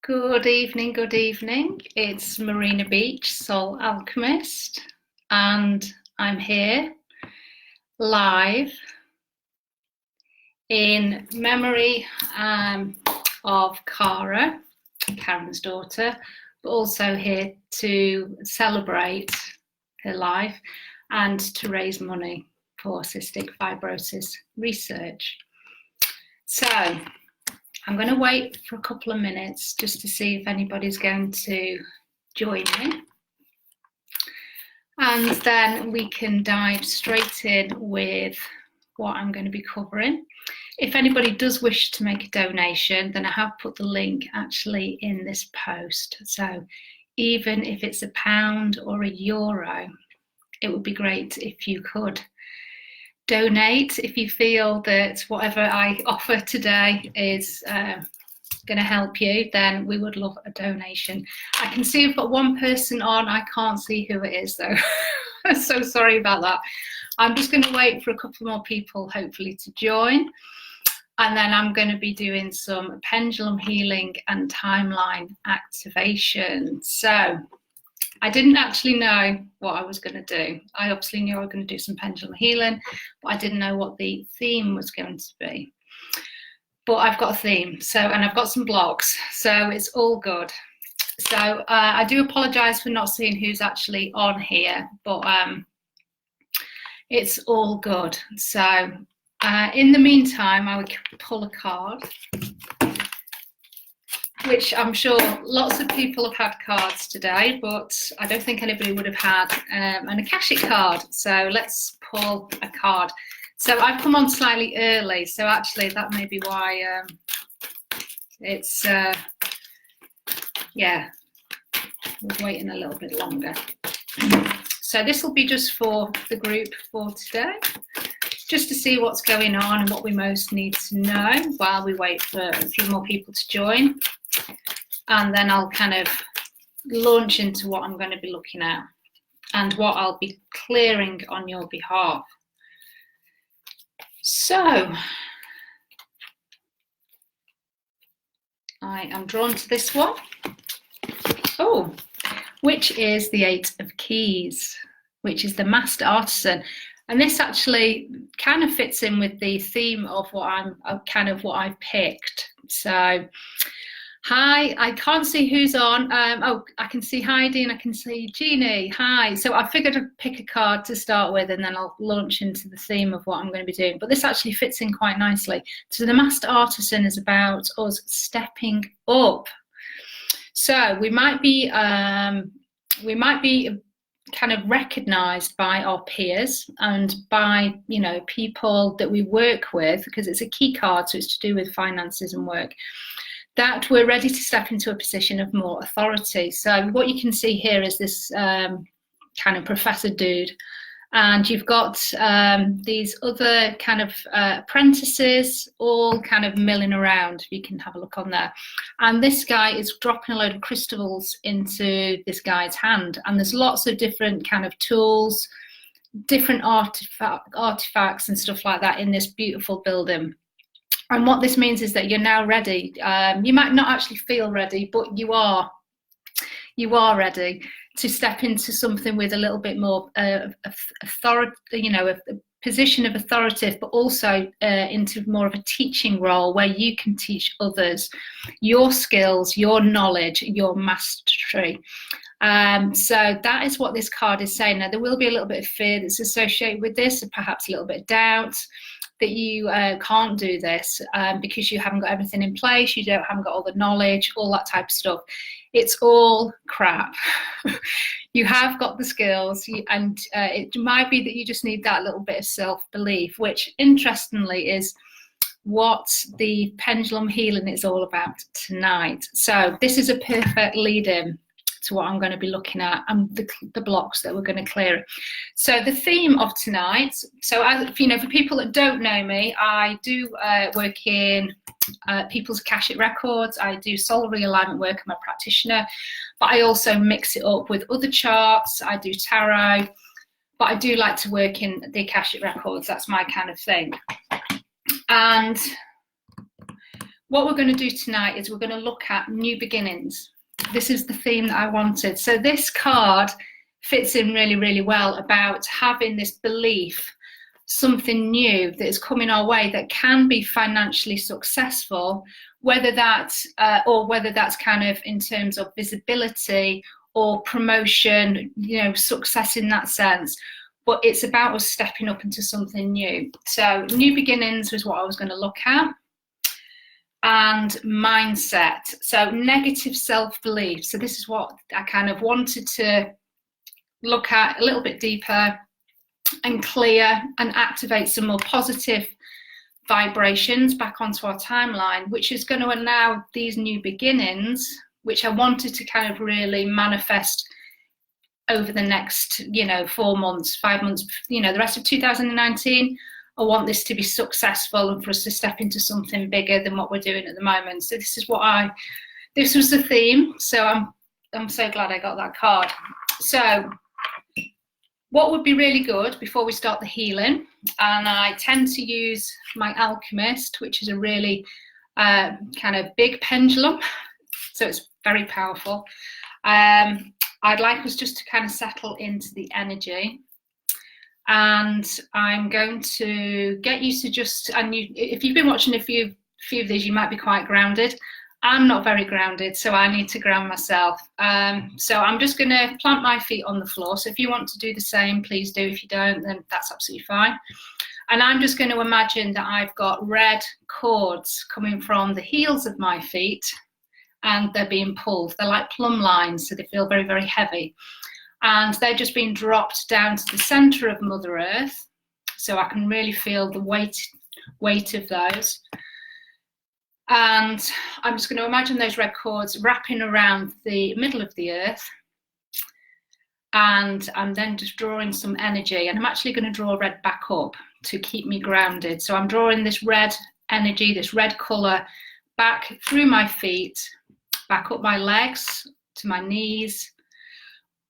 Good evening, good evening. It's Marina Beach, Soul Alchemist, and I'm here live in memory of Cara, Karen's daughter, but also here to celebrate her life and to raise money for Cystic Fibrosis Research. So I'm going to wait for a couple of minutes just to see if anybody's going to join me. And then we can dive straight in with what I'm going to be covering. If anybody does wish to make a donation, then I have put the link actually in this post. So even if it's £1 or €1, it would be great if you could donate. If you feel that whatever I offer today is going to help you, then we would love a donation. I can see I've got one person on. I can't see who it is though. I'm so sorry about that. I'm just going to wait for a couple more people hopefully to join, and then I'm going to be doing some pendulum healing and timeline activation. So I didn't actually know what I was going to do. I obviously knew I was going to do some pendulum healing, but I didn't know what the theme was going to be. But I've got a theme, and I've got some blocks, so it's all good. So I do apologise for not seeing who's actually on here, but it's all good. So in the meantime, I would pull a card, which I'm sure lots of people have had cards today, but I don't think anybody would have had an Akashic card. So let's pull a card. So I've come on slightly early, so actually that may be why it's, yeah, we're waiting a little bit longer. So this will be just for the group for today, just to see what's going on and what we most need to know while we wait for a few more people to join. And then I'll kind of launch into what I'm going to be looking at and what I'll be clearing on your behalf. So I am drawn to this one. Oh, which is the 8 of Keys, which is the Master Artisan. And this actually kind of fits in with the theme of what I've picked. So, hi, I can't see who's on. Oh, I can see Heidi and I can see Jeannie. Hi. So I figured I'd pick a card to start with, and then I'll launch into the theme of what I'm going to be doing. But this actually fits in quite nicely. So the Master Artisan is about us stepping up. So we might be kind of recognized by our peers and by, you know, people that we work with, because it's a key card, so it's to do with finances and work, that we're ready to step into a position of more authority. So what you can see here is this kind of professor dude, and you've got these other kind of apprentices all kind of milling around. You can have a look on there. And this guy is dropping a load of crystals into this guy's hand. And there's lots of different kind of tools, different artifacts and stuff like that in this beautiful building. And what this means is that you're now ready. You might not actually feel ready, but you are ready to step into something with a little bit more authority, you know, a position of authoritative, but also into more of a teaching role where you can teach others your skills, your knowledge, your mastery. So that is what this card is saying. Now, there will be a little bit of fear that's associated with this, and perhaps a little bit of doubt that you can't do this because you haven't got everything in place, you haven't got all the knowledge, all that type of stuff. It's all crap. You have got the skills, and it might be that you just need that little bit of self-belief, which interestingly is what the pendulum healing is all about tonight. So this is a perfect lead-in to what I'm going to be looking at and the blocks that we're going to clear. So the theme of tonight, so as you know, for people that don't know me, I do work in people's Akashic records. I do soul realignment work. I'm a practitioner, but I also mix it up with other charts. I do tarot, but I do like to work in the Akashic records. That's my kind of thing. And what we're going to do tonight is we're going to look at new beginnings. This is the theme that I wanted. So this card fits in really, really well about having this belief, something new that is coming our way that can be financially successful, whether that's kind of in terms of visibility or promotion, you know, success in that sense. But it's about us stepping up into something new. So new beginnings was what I was going to look at. And mindset. So negative self-belief. So this is what I kind of wanted to look at a little bit deeper and clear and activate some more positive vibrations back onto our timeline, which is going to allow these new beginnings, which I wanted to kind of really manifest over the next, you know, 4 months, 5 months, you know, the rest of 2019. I want this to be successful and for us to step into something bigger than what we're doing at the moment. So this was the theme. So I'm so glad I got that card. So what would be really good before we start the healing, and I tend to use my Alchemist, which is a really kind of big pendulum. So it's very powerful. I'd like us just to kind of settle into the energy. And I'm going to get used to just, and if you've been watching a few of these, you might be quite grounded. I'm not very grounded, so I need to ground myself. So I'm just going to plant my feet on the floor. So if you want to do the same, please do. If you don't, then that's absolutely fine. And I'm just going to imagine that I've got red cords coming from the heels of my feet, and they're being pulled. They're like plumb lines, so they feel very, very heavy. And they're just being dropped down to the center of Mother Earth. So I can really feel the weight of those. And I'm just going to imagine those red cords wrapping around the middle of the earth. And I'm then just drawing some energy. And I'm actually going to draw red back up to keep me grounded. So I'm drawing this red energy, this red color, back through my feet, back up my legs, to my knees,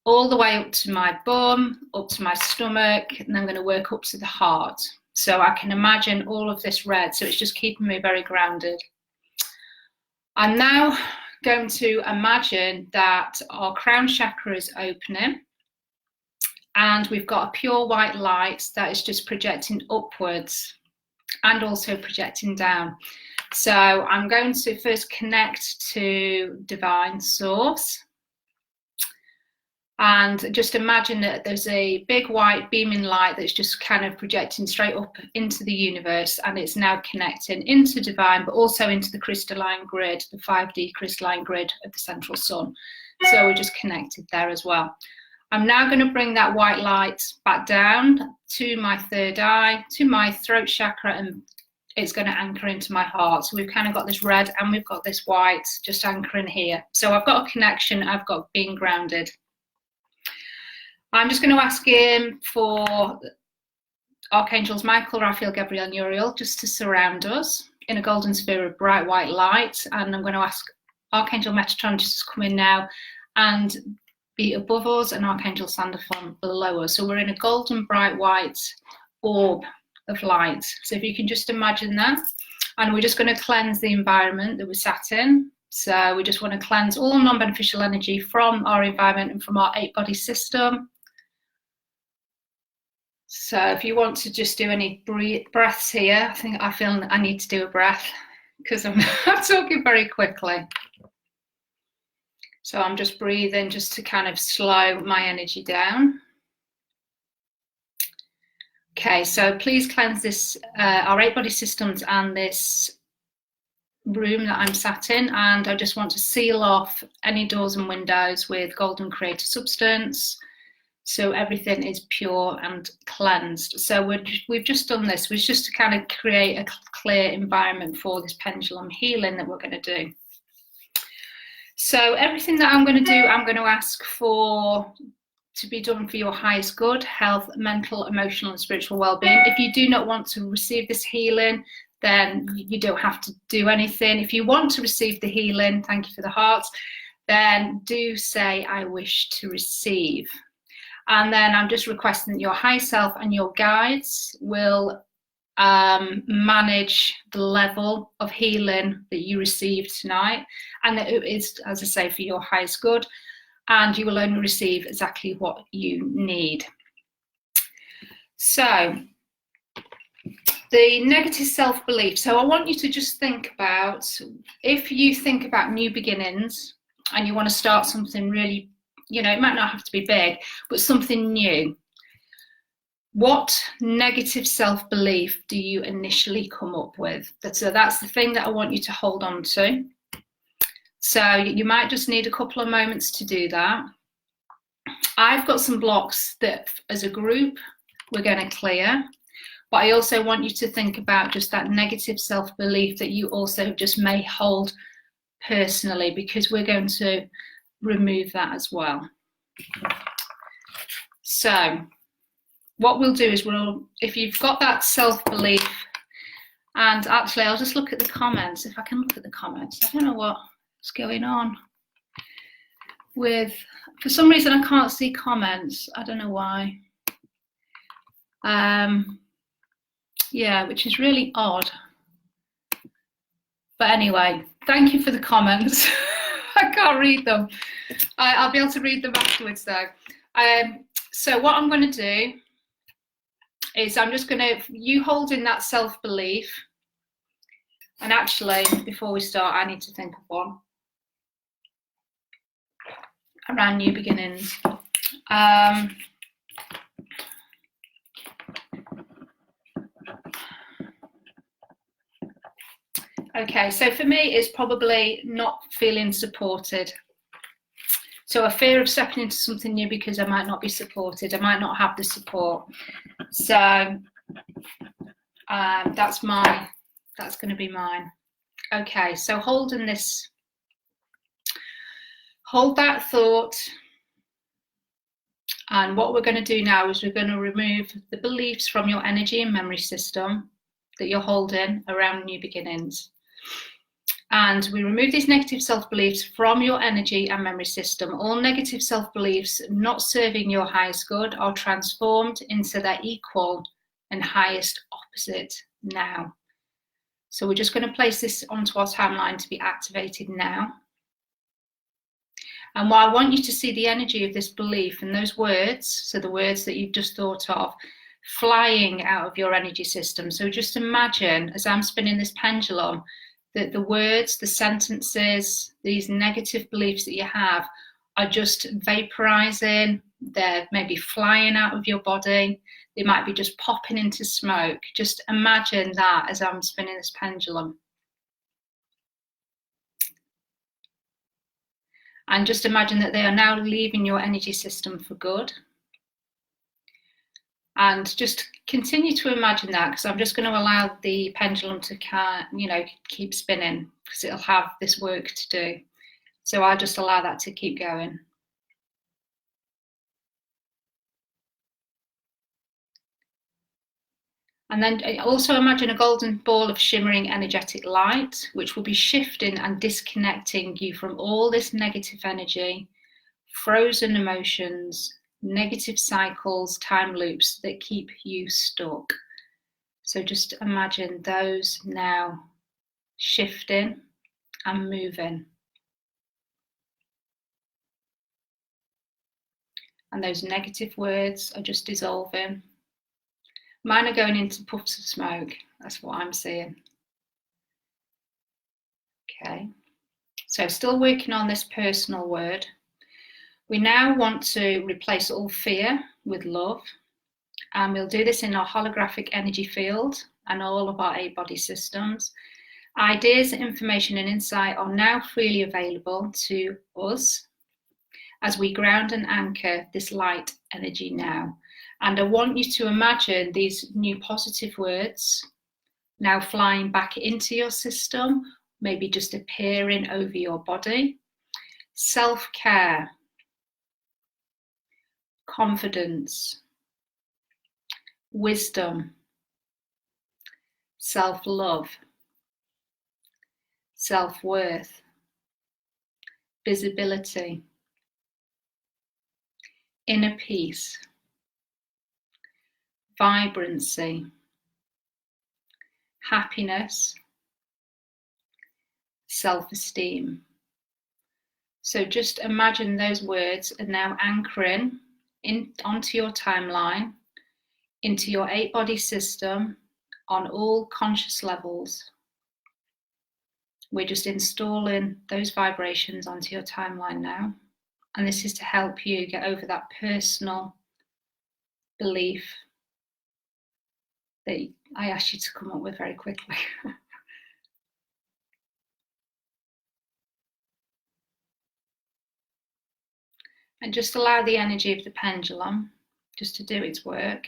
all the way up to my bum, up to my stomach, and I'm going to work up to the heart. So I can imagine all of this red, so it's just keeping me very grounded. I'm now going to imagine that our crown chakra is opening, and we've got a pure white light that is just projecting upwards and also projecting down. So I'm going to first connect to Divine Source. And just imagine that there's a big white beaming light that's just kind of projecting straight up into the universe, and it's now connecting into divine, but also into the crystalline grid, the 5D crystalline grid of the central sun. So we're just connected there as well. I'm now going to bring that white light back down to my third eye, to my throat chakra, and it's going to anchor into my heart. So we've kind of got this red and we've got this white just anchoring here. So I've got a connection, I've got being grounded. I'm just going to ask him for Archangels Michael, Raphael, Gabriel, and Uriel just to surround us in a golden sphere of bright white light. And I'm going to ask Archangel Metatron just to come in now and be above us, and Archangel Sandalphon below us. So we're in a golden bright white orb of light. So if you can just imagine that. And we're just going to cleanse the environment that we sat in. So we just want to cleanse all non-beneficial energy from our environment and from our 8-body system. So if you want to just do any breaths here, I feel I need to do a breath because I'm talking very quickly. So I'm just breathing just to kind of slow my energy down. Okay, so please cleanse this, our 8-body systems and this room that I'm sat in, and I just want to seal off any doors and windows with golden creator substance. So everything is pure and cleansed. So we've just done this. We're just to kind of create a clear environment for this pendulum healing that we're going to do. So everything that I'm going to do, I'm going to ask for to be done for your highest good, health, mental, emotional, and spiritual well-being. If you do not want to receive this healing, then you don't have to do anything. If you want to receive the healing, thank you for the hearts, then do say, I wish to receive. And then I'm just requesting that your higher self and your guides will manage the level of healing that you received tonight, and that it is, as I say, for your highest good, and you will only receive exactly what you need. So the negative self-belief. So I want you to just think about, if you think about new beginnings and you want to start something really, you know, it might not have to be big, but something new. What negative self-belief do you initially come up with? So that's the thing that I want you to hold on to. So you might just need a couple of moments to do that. I've got some blocks that as a group we're going to clear, but I also want you to think about just that negative self-belief that you also just may hold personally, because we're going to remove that as well. So what we'll do is if you've got that self-belief, and actually I'll just look at the comments, if I can look at the comments. I don't know what's going on with, for some reason I can't see comments. I don't know why. Yeah, which is really odd. But anyway, thank you for the comments. I can't read them. I'll be able to read them afterwards though. So what I'm going to do is I'm just going to, you hold in that self-belief. And actually, before we start, I need to think of one around new beginnings. Okay, so for me, it's probably not feeling supported. So a fear of stepping into something new because I might not be supported. I might not have the support. So that's going to be mine. Okay, so hold that thought. And what we're going to do now is we're going to remove the beliefs from your energy and memory system that you're holding around new beginnings. And we remove these negative self-beliefs from your energy and memory system. All negative self-beliefs not serving your highest good are transformed into their equal and highest opposite now. So we're just going to place this onto our timeline to be activated now. And while I want you to see the energy of this belief and those words, so the words that you've just thought of, flying out of your energy system. So just imagine, as I'm spinning this pendulum, that the words, the sentences, these negative beliefs that you have are just vaporizing. They're maybe flying out of your body. They might be just popping into smoke. Just imagine that as I'm spinning this pendulum. And just imagine that they are now leaving your energy system for good. And just continue to imagine that, because I'm just going to allow the pendulum to, keep spinning, because it'll have this work to do. So I'll just allow that to keep going. And then also imagine a golden ball of shimmering energetic light, which will be shifting and disconnecting you from all this negative energy, frozen emotions, negative cycles, time loops that keep you stuck. So just imagine those now shifting and moving. And those negative words are just dissolving. Mine are going into puffs of smoke. That's what I'm seeing. Okay. So still working on this personal word. We now want to replace all fear with love. And we'll do this in our holographic energy field and all of our 8 body systems. Ideas, information and insight are now freely available to us as we ground and anchor this light energy now. And I want you to imagine these new positive words now flying back into your system, maybe just appearing over your body. Self-care, confidence, wisdom, self-love, self-worth, visibility, inner peace, vibrancy, happiness, self-esteem. So just imagine those words are now anchoring onto your timeline, into your 8-body system on all conscious levels. We're just installing those vibrations onto your timeline now. And this is to help you get over that personal belief that I asked you to come up with very quickly. And just allow the energy of the pendulum just to do its work.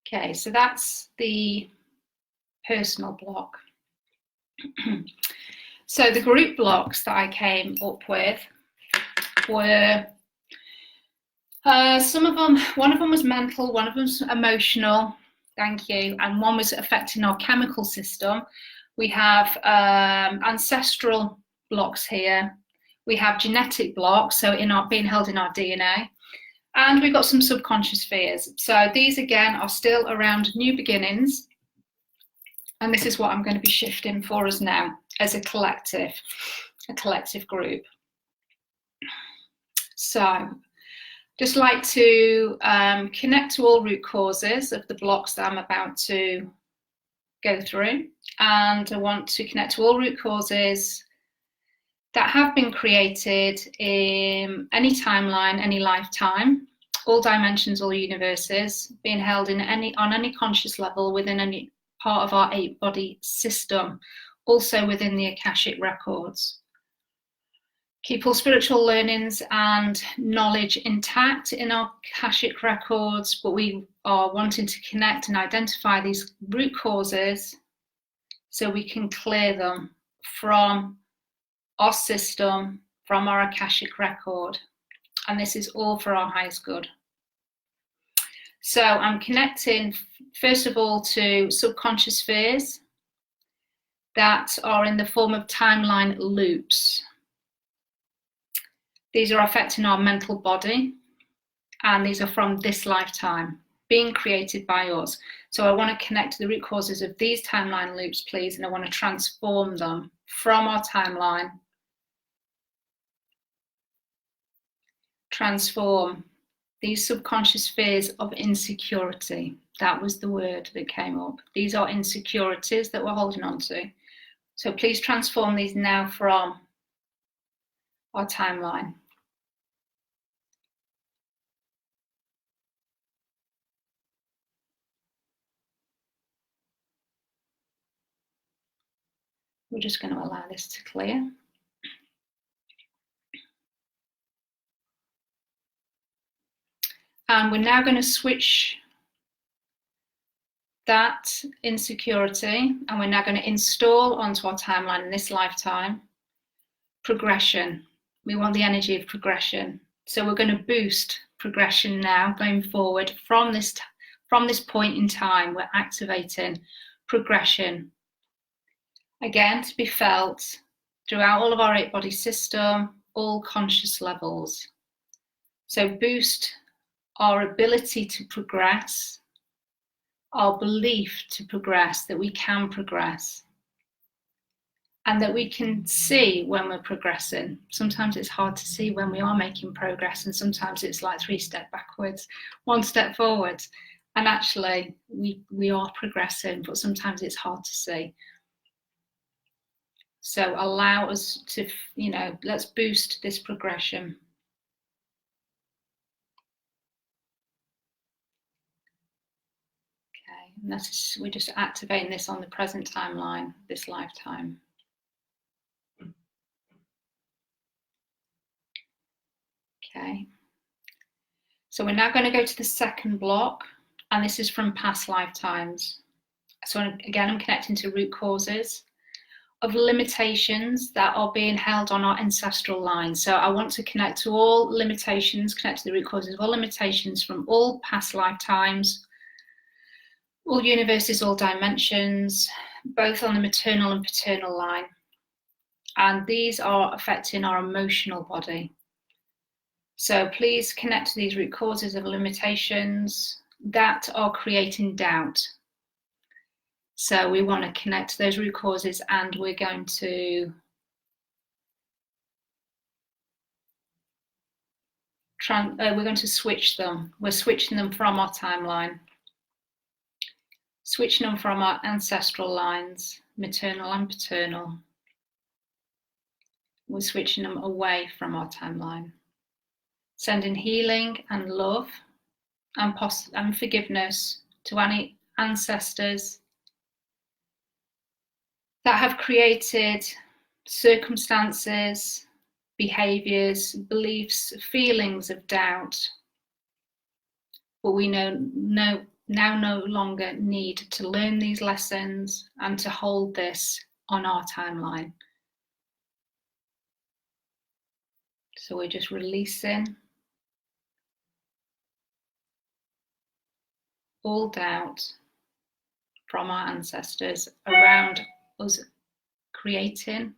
Okay, so that's the personal block. So the group blocks that I came up with were some of them, one of them was mental, one of them was emotional, thank you, and one was affecting our chemical system. We have ancestral blocks here. We have genetic blocks, so being held in our DNA. And we've got some subconscious fears. So these again are still around new beginnings. And this is what I'm going to be shifting for us now as a collective group. So just like to connect to all root causes of the blocks that I'm about to go through. And I want to connect to all root causes that have been created in any timeline, any lifetime, all dimensions, all universes, being held on any conscious level within any part of our 8-body system, also within the Akashic records. Keep all spiritual learnings and knowledge intact in our Akashic records, but we are wanting to connect and identify these root causes so we can clear them from our system, from our Akashic record. And this is all for our highest good. So I'm connecting, first of all, to subconscious fears that are in the form of timeline loops. These are affecting our mental body, and these are from this lifetime, being created by us. So I want to connect to the root causes of these timeline loops, please, and I want to transform them from our timeline. Transform these subconscious fears of insecurity. That was the word that came up. These are insecurities that we're holding on to. So please transform these now from our timeline. We're just going to allow this to clear. And we're now going to switch that insecurity, and we're now going to install onto our timeline in this lifetime progression. We want the energy of progression. So we're going to boost progression now going forward from this point in time. We're activating progression. Again, to be felt throughout all of our 8-body system, all conscious levels. So boost our ability to progress, our belief to progress, that we can progress, and that we can see when we're progressing. Sometimes it's hard to see when we are making progress, and sometimes it's like 3 steps backwards, 1 step forwards. And actually, we are progressing, but sometimes it's hard to see. So allow us to, let's boost this progression. And we're just activating this on the present timeline, this lifetime. Okay. So we're now going to go to the second block, and this is from past lifetimes. So again, I'm connecting to root causes of limitations that are being held on our ancestral line. So I want to connect to all limitations, connect to the root causes of all limitations from all past lifetimes, all universes, all dimensions, both on the maternal and paternal line. And these are affecting our emotional body. So please connect to these root causes of limitations that are creating doubt. So we want to connect to those root causes, and we're going to switch them. We're switching them from our timeline, switching them from our ancestral lines, maternal and paternal. We're switching them away from our timeline, sending healing and love and forgiveness to any ancestors that have created circumstances, behaviours, beliefs, feelings of doubt, but we now no longer need to learn these lessons and to hold this on our timeline. So we're just releasing all doubt from our ancestors around us creating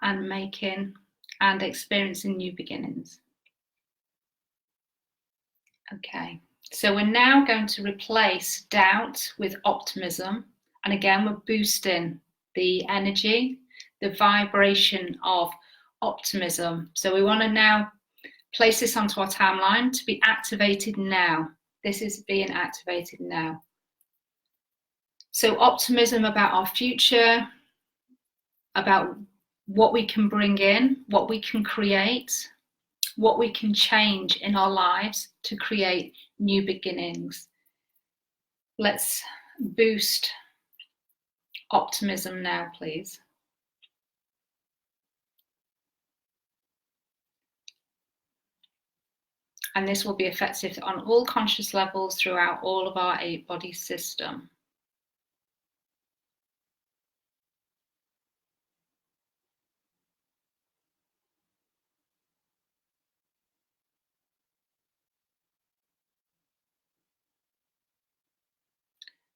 and making and experiencing new beginnings. Okay, so we're now going to replace doubt with optimism. And again, we're boosting the energy, the vibration of optimism. So we want to now place this onto our timeline to be activated now. This is being activated now. So optimism about our future, about what we can bring in, what we can create, what we can change in our lives to create new beginnings. Let's boost optimism now, please. And this will be effective on all conscious levels throughout all of our 8-body system.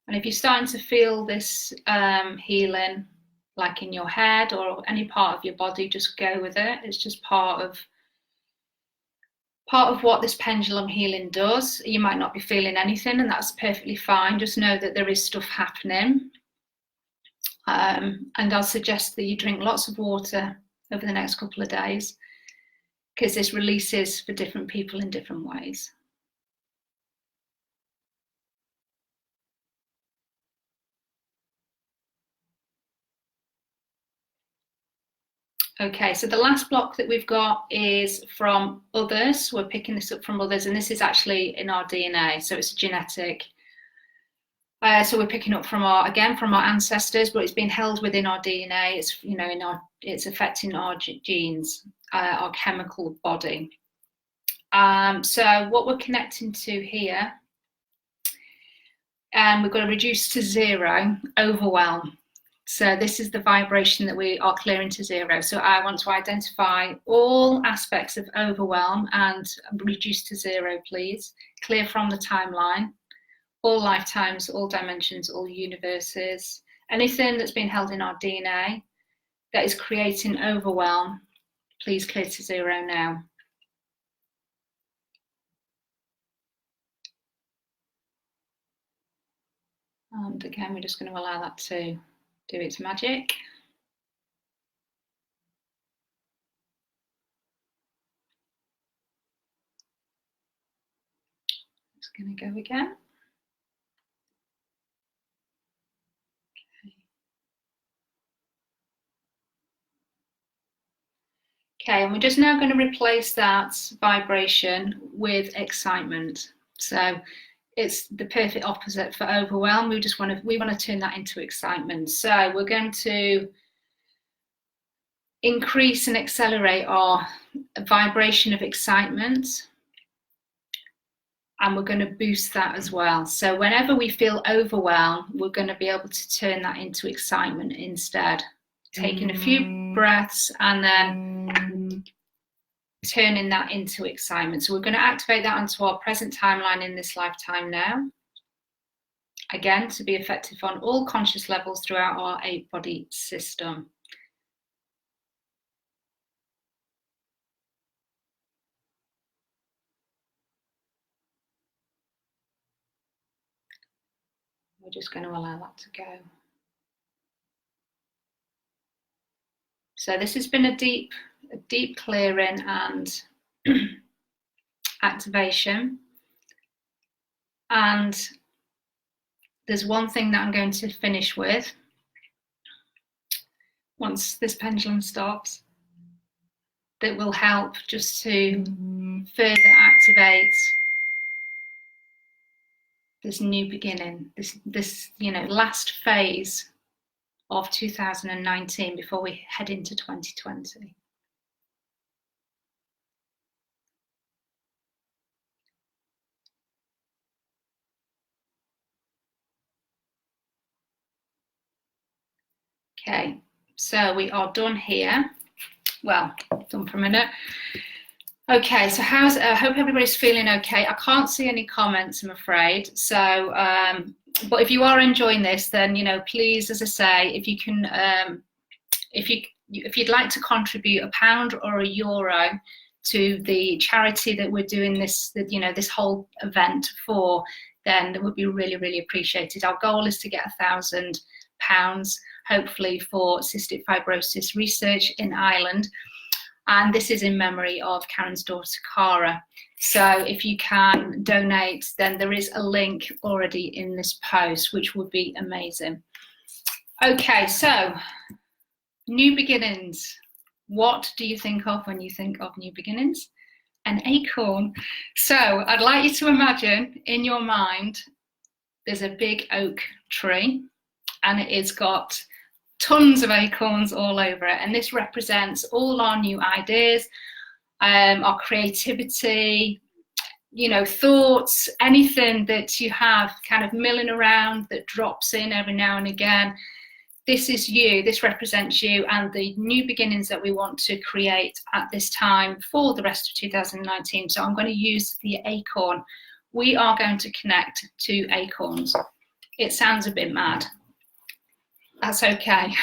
And if you're starting to feel this healing, like in your head or any part of your body, just go with it. It's just part of what this pendulum healing does. You might not be feeling anything, and that's perfectly fine. Just know that there is stuff happening. And I'll suggest that you drink lots of water over the next couple of days, because this releases for different people in different ways. Okay, so the last block that we've got is from others. We're picking this up from others, and this is actually in our DNA, so it's genetic. So we're picking up from our ancestors, but it's been held within our DNA. It's it's affecting our genes, our chemical body. So what we're connecting to here, and we've got to reduce to 0, overwhelm. So this is the vibration that we are clearing to 0. So I want to identify all aspects of overwhelm and reduce to 0, please. Clear from the timeline, all lifetimes, all dimensions, all universes, anything that's been held in our DNA that is creating overwhelm, please clear to 0 now. And again, we're just going to allow that to do its magic. It's going to go again. Okay, and we're just now going to replace that vibration with excitement. So it's the perfect opposite for overwhelm. We want to turn that into excitement. So we're going to increase and accelerate our vibration of excitement, and we're going to boost that as well. So whenever we feel overwhelmed, we're going to be able to turn that into excitement instead. Taking a few breaths and then turning that into excitement. So we're going to activate that onto our present timeline in this lifetime now. Again, to be effective on all conscious levels throughout our 8-body system. We're just going to allow that to go. So this has been a deep clearing and activation. And there's one thing that I'm going to finish with once this pendulum stops that will help just to further activate this new beginning, this last phase of 2019 before we head into 2020. Okay, so we are done here. Well, done for a minute. Okay, so I hope everybody's feeling okay. I can't see any comments, I'm afraid. So, but if you are enjoying this, then, please, as I say, if you can, if you'd like to contribute £1 or €1 to the charity that we're doing this, this whole event for, then that would be really, really appreciated. Our goal is to get £1,000, hopefully, for Cystic Fibrosis Research in Ireland. And this is in memory of Karen's daughter, Cara. So if you can donate, then there is a link already in this post, which would be amazing. Okay, so new beginnings. What do you think of when you think of new beginnings? An acorn. So I'd like you to imagine in your mind, there's a big oak tree and it's got tons of acorns all over it, and this represents all our new ideas, our creativity, thoughts, anything that you have kind of milling around that drops in every now and again. This is you, this represents you and the new beginnings that we want to create at this time for the rest of 2019. So I'm going to use the acorn. We are going to connect to acorns. It sounds a bit mad. That's okay.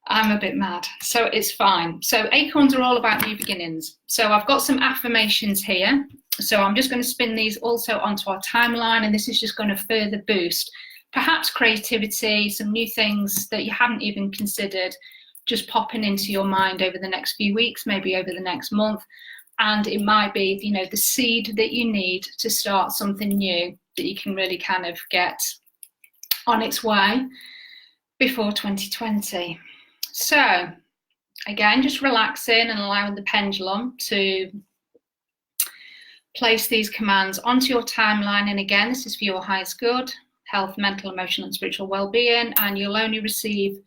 I'm a bit mad, so it's fine. So acorns are all about new beginnings. So I've got some affirmations here. So I'm just going to spin these also onto our timeline, and this is just going to further boost perhaps creativity, some new things that you hadn't even considered just popping into your mind over the next few weeks, maybe over the next month. And it might be, the seed that you need to start something new that you can really kind of get on its way before 2020. So again, just relaxing and allowing the pendulum to place these commands onto your timeline. And again, this is for your highest good, health, mental, emotional, and spiritual well-being, and you'll only receive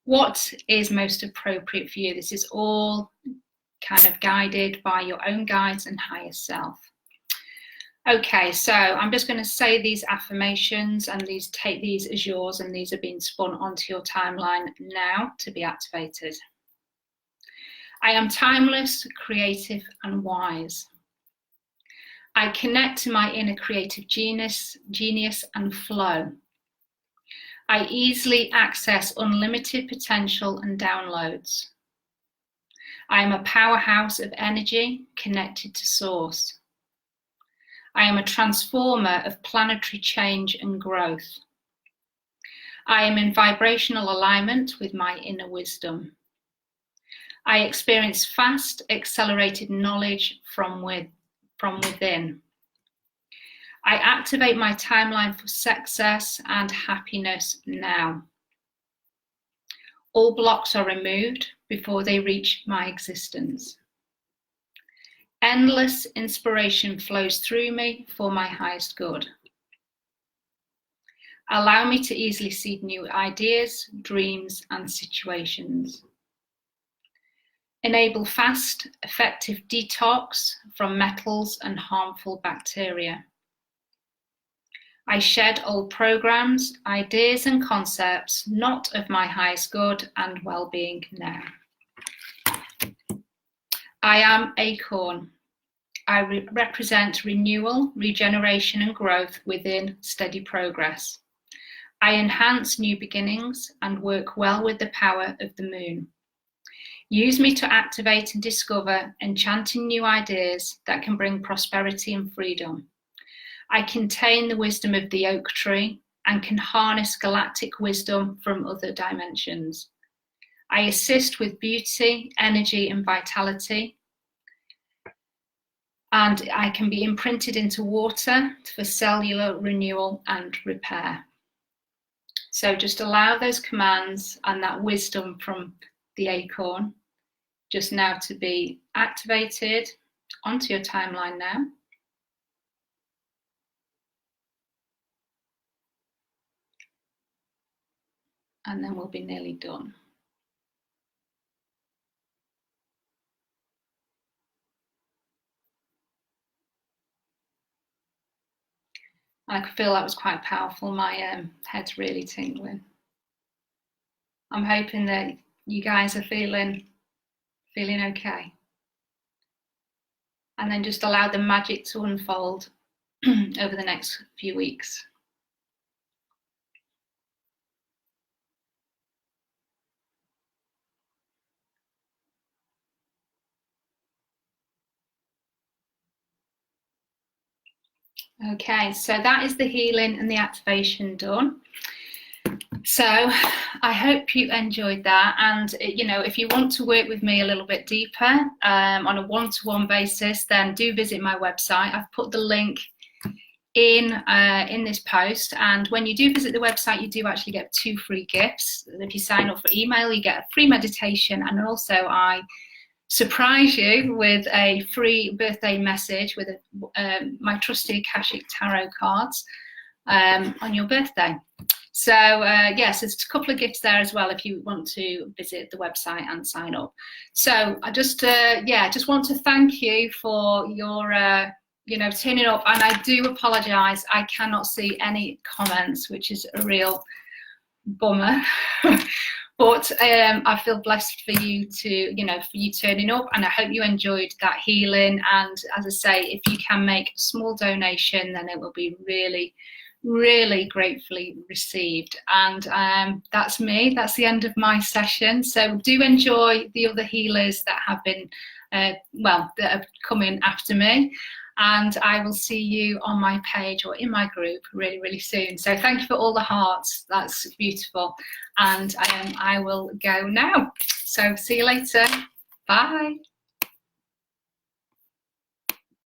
what is most appropriate for you. This is all kind of guided by your own guides and higher self. Okay, so I'm just going to say these affirmations and take these as yours, and these are being spun onto your timeline now to be activated. I am timeless, creative, and wise. I connect to my inner creative genius and flow. I easily access unlimited potential and downloads. I am a powerhouse of energy connected to source. I am a transformer of planetary change and growth. I am in vibrational alignment with my inner wisdom. I experience fast, accelerated knowledge from within. I activate my timeline for success and happiness now. All blocks are removed before they reach my existence. Endless inspiration flows through me for my highest good. Allow me to easily seed new ideas, dreams, and situations. Enable fast, effective detox from metals and harmful bacteria. I shed old programs, ideas, and concepts not of my highest good and well-being now. I am Acorn. I represent renewal, regeneration, and growth within steady progress. I enhance new beginnings and work well with the power of the moon. Use me to activate and discover enchanting new ideas that can bring prosperity and freedom. I contain the wisdom of the oak tree and can harness galactic wisdom from other dimensions. I assist with beauty, energy, and vitality. And I can be imprinted into water for cellular renewal and repair. So just allow those commands and that wisdom from the acorn just now to be activated onto your timeline now. And then we'll be nearly done. I could feel that was quite powerful. My head's really tingling. I'm hoping that you guys are feeling okay. And then just allow the magic to unfold over the next few weeks. Okay, so that is the healing and the activation done. So I hope you enjoyed that, and you know, if you want to work with me a little bit deeper on a one-to-one basis, then do visit my website. I've put the link in this post, and when you do visit the website, you do actually get 2 free gifts. If you sign up for email, you get a free meditation, and also I surprise you with a free birthday message with my trusty Akashic Tarot cards on your birthday. So yes, there's a couple of gifts there as well if you want to visit the website and sign up. So I just just want to thank you for your you know, turning up, and I do apologize, I cannot see any comments, which is a real bummer. But I feel blessed for you to, you know, for you turning up, and I hope you enjoyed that healing. And as I say, if you can make a small donation, then it will be really, really gratefully received. And that's me. That's the end of my session. So do enjoy the other healers that have been, that have come in after me. And I will see you on my page or in my group really, really soon. So thank you for all the hearts. That's beautiful. And I will go now. So see you later. Bye.